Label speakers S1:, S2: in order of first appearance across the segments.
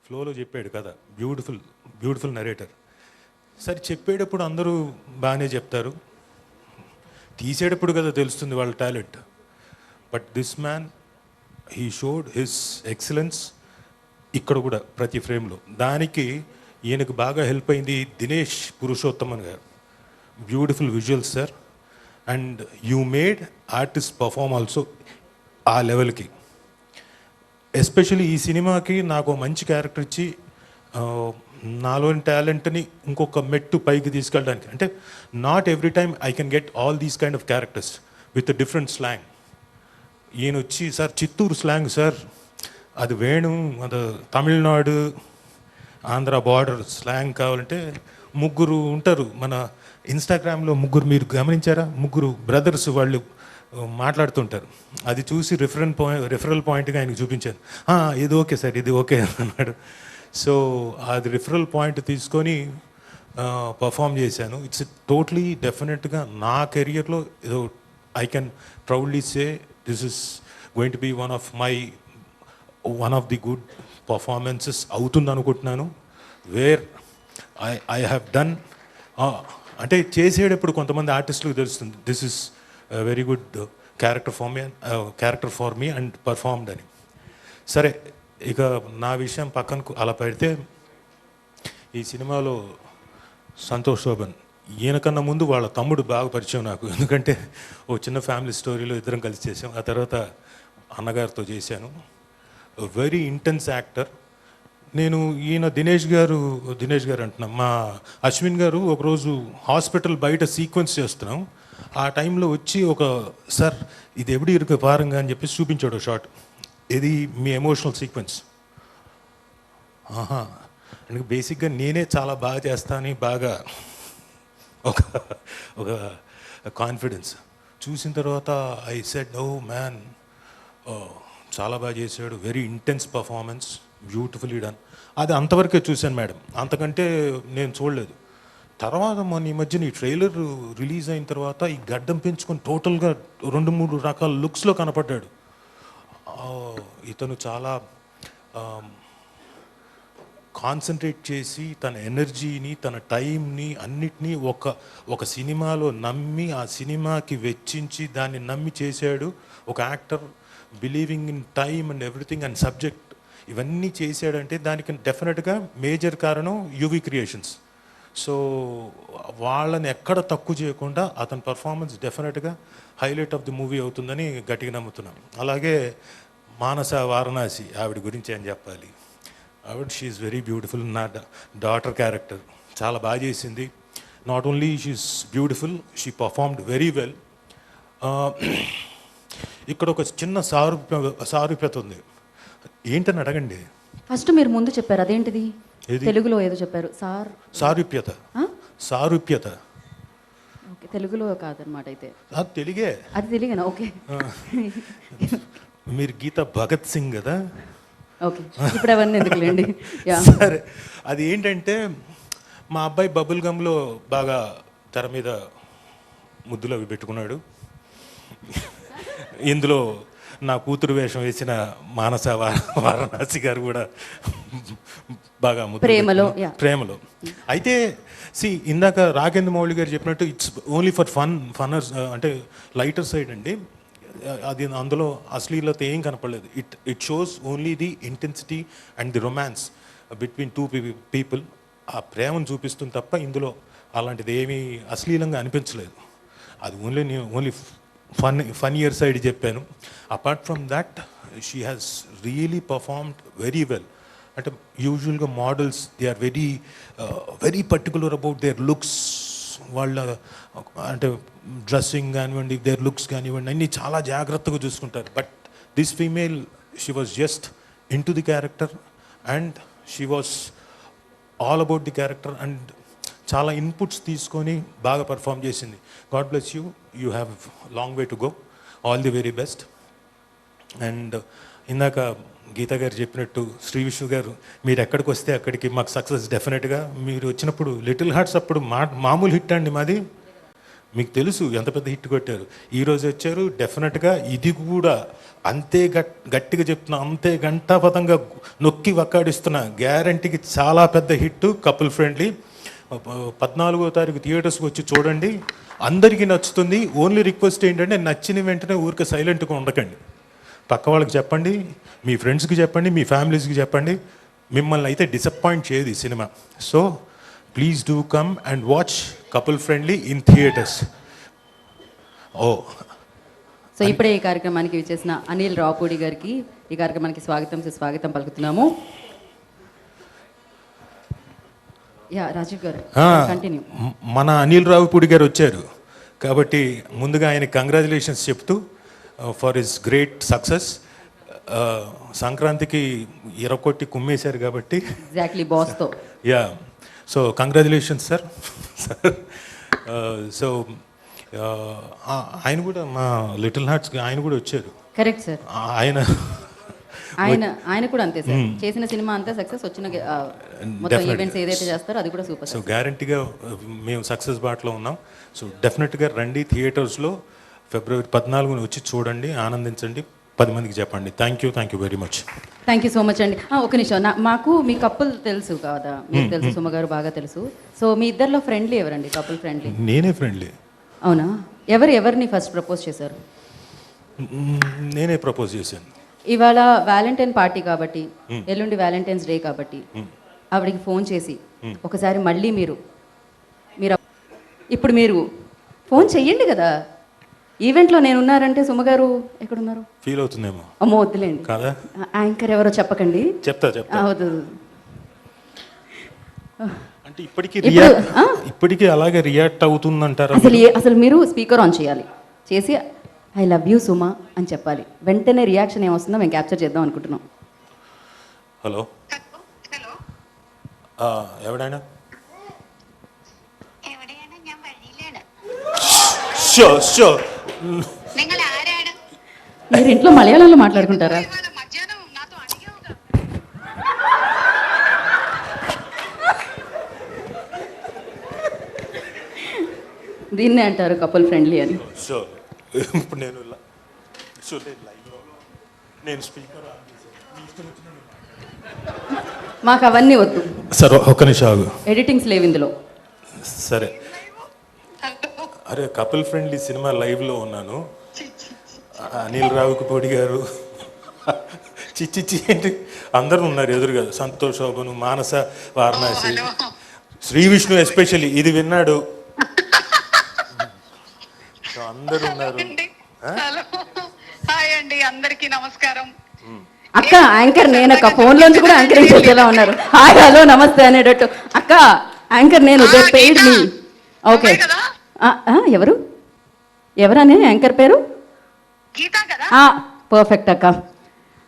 S1: ఫ్లోలో చెప్పాడు కదా, బ్యూటిఫుల్ బ్యూటిఫుల్ నరేటర్. సరే చెప్పేటప్పుడు అందరూ బాగానే చెప్తారు, తీసేటప్పుడు కదా తెలుస్తుంది వాళ్ళ talent. But this man he showed his excellence ఇక్కడ కూడా ప్రతి ఫ్రేమ్లో. దానికి ఈయనకు బాగా హెల్ప్ అయింది దినేష్ పురుషోత్తమన్ గారు. Beautiful visuals sir, and you made artist perform also ఆ లెవెల్కి. ఎస్పెషల్లీ ఈ సినిమాకి నాకు మంచి క్యారెక్టర్ ఇచ్చి నాలోని టాలెంట్ని ఇంకొక మెట్టు పైకి తీసుకెళ్ళడానికి. అంటే not every time I can get all these kind of characters with different slang. ఈయన వచ్చి సార్ చిత్తూరు స్లాంగ్ సార్, అది వేణు, అది తమిళనాడు ఆంధ్ర బార్డర్ స్లాంగ్ కావాలంటే ముగ్గురు ఉంటారు మన ఇన్స్టాగ్రామ్లో, ముగ్గురు మీరు గమనించారా, ముగ్గురు బ్రదర్స్ వాళ్ళు మాట్లాడుతుంటారు. అది చూసి రిఫరల్ పాయింట్గా ఆయనకు చూపించాను. ఇది ఓకే సార్, ఇది ఓకే అన్నాడు. సో అది రిఫరల్ పాయింట్ తీసుకొని పర్ఫామ్ చేశాను. ఇట్స్ టోటలీ డెఫినెట్గా నా కెరియర్లో ఏదో I can proudly say this is going to be one of the good performances అవుతుంది అనుకుంటున్నాను. వేర్ ఐ హ్యావ్ డన్, అంటే చేసేటప్పుడు కొంతమంది ఆర్టిస్టులకు తెలుస్తుంది this is very good character for me and performed అని. సరే, ఇక నా విషయం పక్కనకు అలా పెడితే, ఈ సినిమాలో సంతోష్ శోభన్, ఈయనకన్నా ముందు వాళ్ళ తమ్ముడు బాగా పరిచయం నాకు. ఎందుకంటే ఓ చిన్న ఫ్యామిలీ స్టోరీలో ఇద్దరం కలిసి చేసాం. ఆ తర్వాత అన్నగారితో చేశాను. Very intense actor. నేను ఈయన దినేష్ గారు అంటున్నాం, మా అశ్విన్ గారు ఒకరోజు హాస్పిటల్ బయట సీక్వెన్స్ చేస్తున్నాం. ఆ టైంలో వచ్చి సార్ ఇది ఎప్పుడు ఇరుకు పారంగా అని చెప్పి చూపించాడు షార్ట్, ఇది మీ ఎమోషనల్ సీక్వెన్స్. అంటే బేసిక్గా నేనే చాలా బాగా చేస్తానని బాగా ఒక కాన్ఫిడెన్స్. చూసిన తర్వాత ఐ సెడ్ ఓ మ్యాన్, చాలా బాగా చేశాడు, very intense performance, beautifully done. అది అంతవరకే చూశాను మేడం, అంతకంటే నేను చూడలేదు. తర్వాత ఈ మధ్యన ఈ ట్రైలర్ రిలీజ్ అయిన తర్వాత ఈ గడ్డం పెంచుకొని టోటల్గా 2-3 రకాల లుక్స్లో కనపడ్డాడు. ఇతను చాలా కాన్సన్ట్రేట్ చేసి తన ఎనర్జీని, తన టైంని, అన్నిటినీ ఒక సినిమాలో నమ్మి, ఆ సినిమాకి వెచ్చించి దాన్ని నమ్మి చేశాడు. ఒక actor believing in time and everything and subject, ఇవన్నీ చేశాడంటే దానికి డెఫినెట్గా మేజర్ కారణం యువి క్రియేషన్స్. సో వాళ్ళని ఎక్కడ తక్కువ చేయకుండా అతని పర్ఫార్మెన్స్ డెఫినెట్గా హైలైట్ ఆఫ్ ది మూవీ అవుతుందని గట్టిగా నమ్ముతున్నాను. అలాగే మానస వారణాసి, ఆవిడ గురించి ఏం చెప్పాలి, ఆవిడ షీఈస్ వెరీ బ్యూటిఫుల్. నా డాటర్ క్యారెక్టర్ చాలా బాగా చేసింది. Not only she's beautiful, she performed very well. ఇక్కడ ఒక చిన్న సారూప్యత ఉంది, ఏంటని అడగండి.
S2: ఫస్ట్ మీరు ముందు చెప్పారు, అదేంటిది? తెలుగులో ఏదో చెప్పారు,
S1: సారూప్యత. సారూప్యత
S2: ఓకే, తెలుగులో కాదనమాట అయితే.
S1: తెలుగే,
S2: అది తెలుగేనా? ఓకే.
S1: మీరు గీత భగత్ సింగ్ కదా.
S2: ఓకే, ఇప్పుడు అవన్నీ ఎందుకులేండి.
S1: సరే, అది ఏంటంటే మా అబ్బాయి బబుల్ గమ్లో బాగా తెర మీద ముద్దులు అవి పెట్టుకున్నాడు. ఇందులో నా కూతురు వేషం వేసిన మానస వారణాసి గారు కూడా బాగా ప్రేమలో. అయితే ఇందాక రాఘేంద్ర మౌళి గారు చెప్పినట్టు ఇట్స్ ఓన్లీ ఫర్ ఫన్నర్స్, అంటే లైటర్ సైడ్ అండి. అది అందులో అశ్లీలత ఏం కనపడలేదు. It shows only the intensity and the romance between two people. ఆ ప్రేమను చూపిస్తుంది తప్ప ఇందులో అలాంటిది ఏమీ అశ్లీలంగా అనిపించలేదు. అది ఓన్లీ ఫన్ సైడ్ చెప్పాను. Apart from that she has really performed very well. అంటే యూజువల్గా models they are very particular about their looks. వాళ్ళ అంటే డ్రెస్సింగ్ కానివ్వండి, దేర్ లుక్స్ కానివ్వండి, అన్నీ చాలా జాగ్రత్తగా చూసుకుంటారు. But this female, she was just in to the character and she was all about the character and చాలా ఇన్పుట్స్ తీసుకొని బాగా పర్ఫామ్ చేసింది. God bless you, you have long way to go, all the very best. And ఇందాక గీత గారు చెప్పినట్టు, శ్రీ విష్ణు గారు, మీరు ఎక్కడికి వస్తే అక్కడికి మాకు సక్సెస్ డెఫినెట్గా. మీరు వచ్చినప్పుడు లిటిల్ హార్ట్స్ అప్పుడు మామూలు హిట్ అండి మాది. మీకు తెలుసు ఎంత పెద్ద హిట్ కొట్టారు. ఈరోజు వచ్చారు, డెఫినెట్గా ఇది కూడా అంతే గట్టిగా చెప్తున్నా, అంతే గంటాపదంగా నొక్కి వక్కాడిస్తున్న గ్యారంటీకి చాలా పెద్ద హిట్ కపుల్ ఫ్రెండ్లీ. 14వ తారీఖు థియేటర్స్కి వచ్చి చూడండి, అందరికీ నచ్చుతుంది. ఓన్లీ రిక్వెస్ట్ ఏంటంటే నచ్చిన వెంటనే ఊరికే సైలెంట్గా ఉండకండి. పక్క వాళ్ళకి చెప్పండి, మీ ఫ్రెండ్స్కి చెప్పండి, మీ ఫ్యామిలీస్కి చెప్పండి. మిమ్మల్ని అయితే డిసప్పాయింట్ చేయదు ఈ సినిమా. So please do come and watch couple friendly in theatres. Oh
S2: so ఇప్పుడే ఈ కార్యక్రమానికి విచ్చేసిన అనిల్ రావుపూడి గారికి ఈ కార్యక్రమానికి స్వాగతం పలుకుతున్నాము. యా రాజీవ్ గారు కంటిన్యూ.
S1: మన అనిల్ రావుపూడి గారు వచ్చారు కాబట్టి ముందుగా ఆయన కంగ్రాచులేషన్స్ చెప్తూ ఫర్ హిస్ గ్రేట్ సక్సెస్. సంక్రాంతికి ఇరకొట్టి కుమ్మేశారు కాబట్టి
S2: ఎగ్జాక్ట్లీ బాస్తో.
S1: Yeah, so congratulations sir. So ఆయన కూడా మా లిటిల్ హార్ట్స్కి ఆయన కూడా వచ్చారు.
S2: Correct sir. ఆయన కూడా అంతే సార్. చేసిన సినిమా అంతా సక్సెస్, వచ్చిన మొత్తం ఈవెంట్స్ ఏదైతే చేస్తారో అది కూడా సూపర్.
S1: సో గ్యారంటీగా మేము సక్సెస్ బాటలో ఉన్నాం. సో డెఫినెట్గా రండి, థియేటర్స్లో ఫిబ్రవరి 14న వచ్చి చూడండి, ఆనందించండి, 10 మందికి చెప్పండి. Thank you very much.
S2: Thank you so much అండి. ఒక నిమిషం, మాకు మీ కపుల్ తెలుసు కదా, మీకు తెలుసు, సుమ గారు బాగా తెలుసు. సో మీ ఇద్దరిలో ఫ్రెండ్లీ ఎవరండి? కపుల్ ఫ్రెండ్లీ
S1: నేనే ఫ్రెండ్లీ.
S2: అవునా? ఎవరిని ఫస్ట్ ప్రపోజ్ చేశారు?
S1: నేనే ప్రపోజ్ చేశాను.
S2: ఇవాళ వ్యాలంటైన్ పార్టీ కాబట్టి, ఎల్లుండి వ్యాలంటైన్స్ డే కాబట్టి ఆవిడికి ఫోన్ చేసి ఒకసారి మళ్ళీ మీరు ఇప్పుడు మీరు ఫోన్ చెయ్యండి కదా. ఈవెంట్లో నేను ఉన్నారంటే సుమగారు ఎక్కడున్నారు?
S1: ఫీల్ అవుతుందేమో.
S2: అమ్మో వద్దులేండి,
S1: కాదా?
S2: యాంకర్ ఎవరో చెప్పకండి.
S1: చెప్తా.
S2: వద్దు.
S1: అంటే ఇప్పటికీ అలాగే రియాక్ట్ అవుతుందంటారా?
S2: అసలు మీరు స్పీకర్ ఆన్ చేయాలి, చేసి ఐ లవ్ యూ సుమా అని చెప్పాలి. వెంటనే రియాక్షన్ ఏమొస్తుందో మేము క్యాప్చర్ చేద్దాం అనుకుంటున్నాం.
S1: హలో, എവിടെയാണ്?
S2: మీరు ఇంట్లో మలయాళంలో మాట్లాడుకుంటారా? దీన్నే అంటారు కపుల్ ఫ్రెండ్లీ అని.
S1: ఇప్పుడు నేను స్పీకర్
S2: మాకు అవన్నీ వద్దు
S1: సార్. ఒక్క నిమిషం ఆగు,
S2: ఎడిటింగ్స్ లేవు ఇందులో.
S1: సరే. అరే కపుల్ ఫ్రెండ్లీ సినిమా లైవ్లో ఉన్నాను. అనిల్ రావుపూడి గారు, చిచ్చి ఏంటి అందరూ ఉన్నారు ఎదురుగా. సంతోష్ శోభను, మానస, వారణాసి, శ్రీ విష్ణు ఎస్పెషల్లీ ఇది విన్నాడు. అందరూ ఉన్నారు.
S3: హాయ్ అండి, అందరికీ నమస్కారం.
S2: అక్క యాంకర్ నేనక్క, ఫోన్ లోంచి కూడా యాంకరింగ్ చేసేలా ఉన్నారు. హాయ్ హలో నమస్తే అనేటట్టు. అక్క యాంకర్ నేను, దే పెయిడ్ మీ. ఓకే, ఎవరనే యాంకర్ పేరు? పర్ఫెక్ట్ అక్క.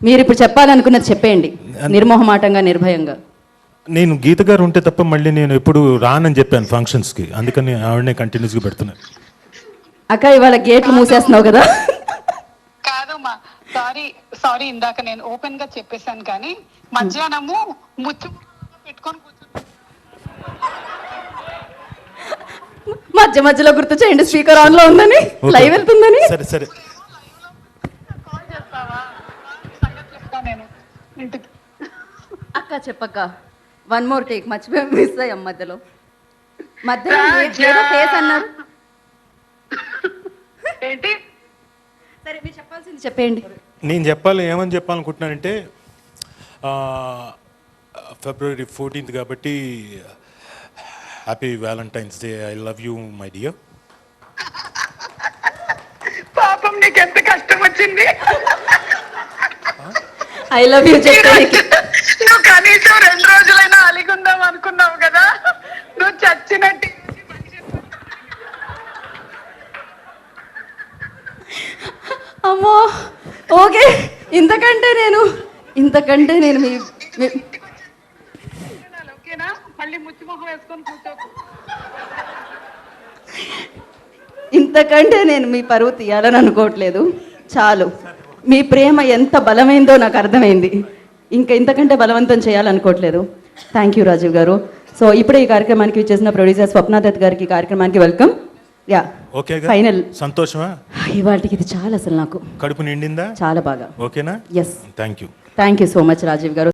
S2: మీరు ఇప్పుడు చెప్పాలనుకున్నది చెప్పేయండి, నిర్మోహమాటంగా, నిర్భయంగా.
S1: నేను గీత గారు ఉంటే తప్ప మళ్ళీ నేను ఎప్పుడు రానని చెప్పాను ఫంక్షన్స్కి, అందుకని ఆవిడనే కంటిన్యూస్గా పెడుతున్నాను.
S2: అక్క ఇవాళ గేట్లు మూసేస్తున్నావు కదా?
S3: కాదమ్మా, సారీ ఇందాక నేను ఓపెన్ గా చెప్పేశాను, కానీ మధ్యాహ్నము ముచ్చు పెట్టుకొని
S2: మధ్యలో గుర్తు చేయండి, స్పీకర్ ఆన్ లో ఉందని, లైవ్ వెళ్తుందని.
S1: సరే
S3: కాల్ చేస్తావా? నేను ఇంటికి.
S2: అక్క చెప్పక్క, 1 more టేక్. మర్చిపోయి మిస్ అయ్యాం మధ్యలో ఏదో ఫేస్ అన్నారు.
S3: ఏంటి?
S2: సరే మీరు చెప్పాల్సింది చెప్పేయండి.
S1: నేను ఏమని చెప్పాలనుకుంటున్నానంటే ఫిబ్రవరి 14th కాబట్టి happy Valentine's day. I love you my dear.
S3: పాపం నీకు ఎంత కష్టం వచ్చింది.
S2: ఐ లవ్ యూ చెప్పడానికి
S3: నువ్వు కనీసం 2 రోజులైనా అలిగుందాం అనుకున్నావు కదా, నువ్వు చచ్చినట్టు.
S2: అమ్మో ఓకే, ఇంతకంటే నేను
S3: ఓకేనా? మళ్ళీ ముచ్చిమొహం వేసుకొని కూర్చోకు.
S2: ఇంతకంటే నేను మీ పరువు తీయాలని అనుకోవట్లేదు. చాలు, మీ ప్రేమ ఎంత బలమైందో నాకు అర్థమైంది. ఇంతకంటే బలవంతం చేయాలనుకోవట్లేదు. థ్యాంక్ యూ రాజీవ్ గారు. సో ఇప్పుడే ఈ కార్యక్రమానికి వచ్చేసిన ప్రొడ్యూసర్ స్వప్న దత్ గారికి కార్యక్రమానికి వెల్కమ్. యా
S1: ఓకేగా?
S2: ఫైనల్.
S1: సంతోషమా?
S2: ఇవాళకి ఇది చాలా అసలు నాకు
S1: కడుపు నిండిందా?
S2: చాలా బాగా.
S1: ఓకేనా?
S2: Yes.
S1: Thank you.
S2: Thank you so much Rajeev గారు.